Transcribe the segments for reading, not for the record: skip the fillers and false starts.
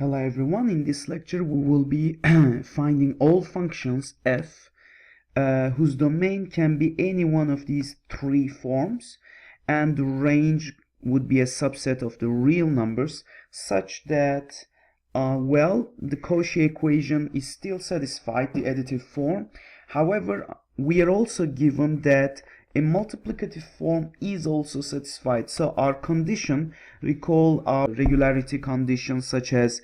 Hello everyone, in this lecture we will be finding all functions f whose domain can be any one of these three forms, and the range would be a subset of the real numbers such that the Cauchy equation is still satisfied, the additive form. However, we are also given that a multiplicative form is also satisfied. So our condition, recall our regularity conditions such as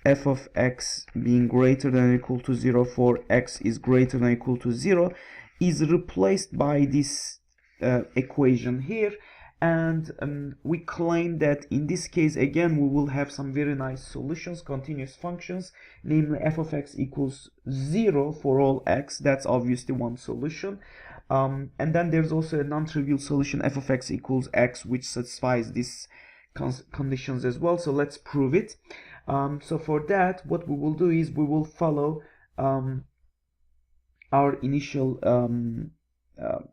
f of x being greater than or equal to 0 for x is greater than or equal to 0, is replaced by this equation here. And we claim that in this case again we will have some very nice solutions, continuous functions, namely f of x equals 0 for all x. That's obviously one solution. And then there's also a non-trivial solution, f of x equals x, which satisfies these conditions as well. So let's prove it. So for that, what we will do is we will follow our initial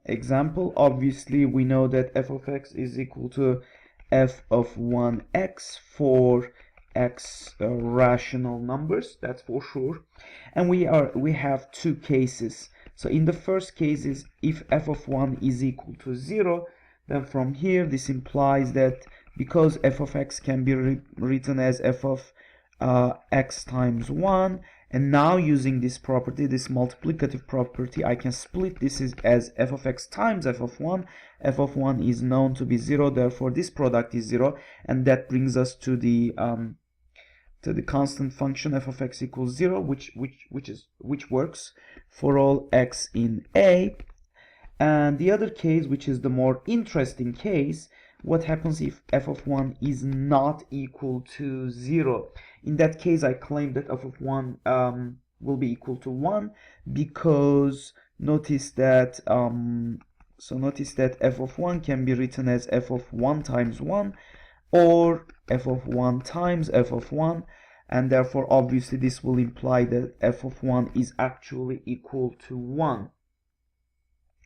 example. Obviously we know that f of x is equal to f of 1x for x rational numbers, that's for sure. And we have two cases. So in the first case is if f of 1 is equal to 0, then from here this implies that because f of x can be written as f of x times 1, and now using this property, this multiplicative property, I can split this as f of x times f of 1. F of 1 is known to be 0, therefore this product is 0, and that brings us to the constant function f of x equals 0, which works for all x in A. And the other case, which is the more interesting case, what happens if f of 1 is not equal to 0? In that case, I claim that f of 1 will be equal to 1, because notice that f of 1 can be written as f of 1 times 1 or f of 1 times f of 1, and therefore obviously this will imply that f of 1 is actually equal to 1.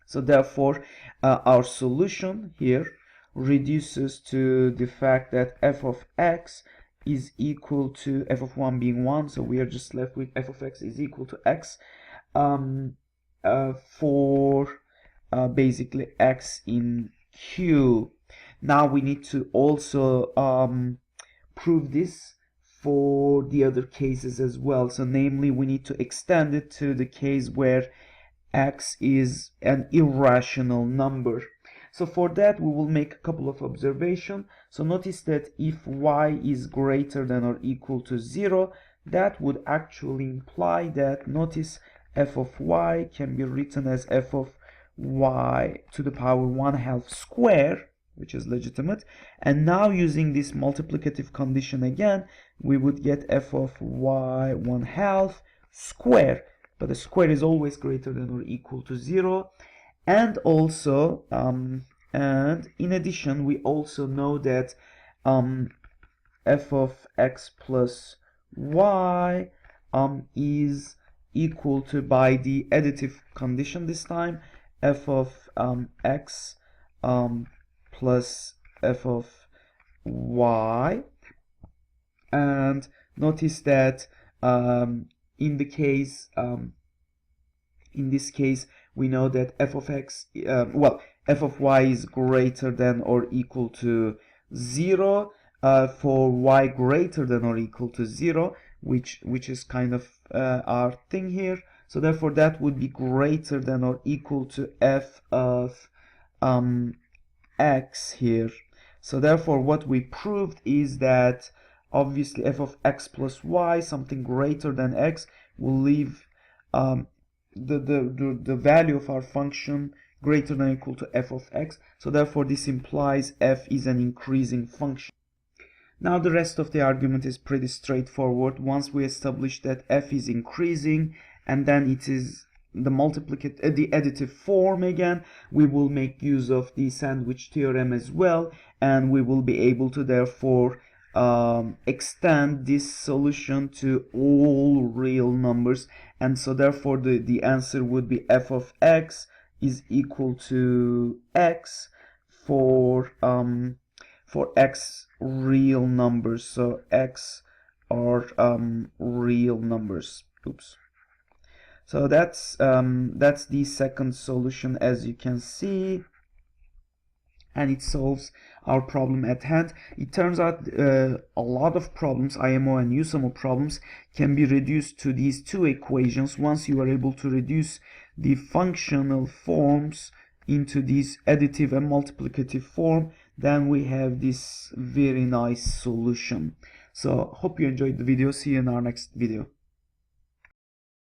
So therefore our solution here reduces to the fact that f of x is equal to f of 1 being 1, so we are just left with f of x is equal to x for basically x in Q. Now we need to also prove this for the other cases as well. So namely, we need to extend it to the case where x is an irrational number. So for that we will make a couple of observations. So notice that if y is greater than or equal to 0, that would actually imply that, notice, f of y can be written as f of y to the power 1/2 square, which is legitimate. And now using this multiplicative condition again, we would get f of y 1/2 square, but the square is always greater than or equal to 0. And also and in addition, we also know that f of x plus y is equal to, by the additive condition this time, f of x plus f of y. And notice that in this case we know that f of x f of y is greater than or equal to 0 for y greater than or equal to 0, which is kind of our thing here. So therefore that would be greater than or equal to f of x here. So therefore what we proved is that obviously f of x plus y, something greater than x, will leave the value of our function greater than or equal to f of x. So therefore this implies f is an increasing function. Now the rest of the argument is pretty straightforward. Once we establish that f is increasing and then it is the the additive form again, we will make use of the sandwich theorem as well, and we will be able to therefore extend this solution to all real numbers. And so therefore the answer would be f of x is equal to x for x real numbers. So x are real numbers. Oops. So that's the second solution, as you can see, and it solves our problem at hand. It turns out a lot of problems, IMO and USUMO problems, can be reduced to these two equations once you are able to reduce the functional forms into this additive and multiplicative form. Then we have this very nice solution. So hope you enjoyed the video. See you in our next video.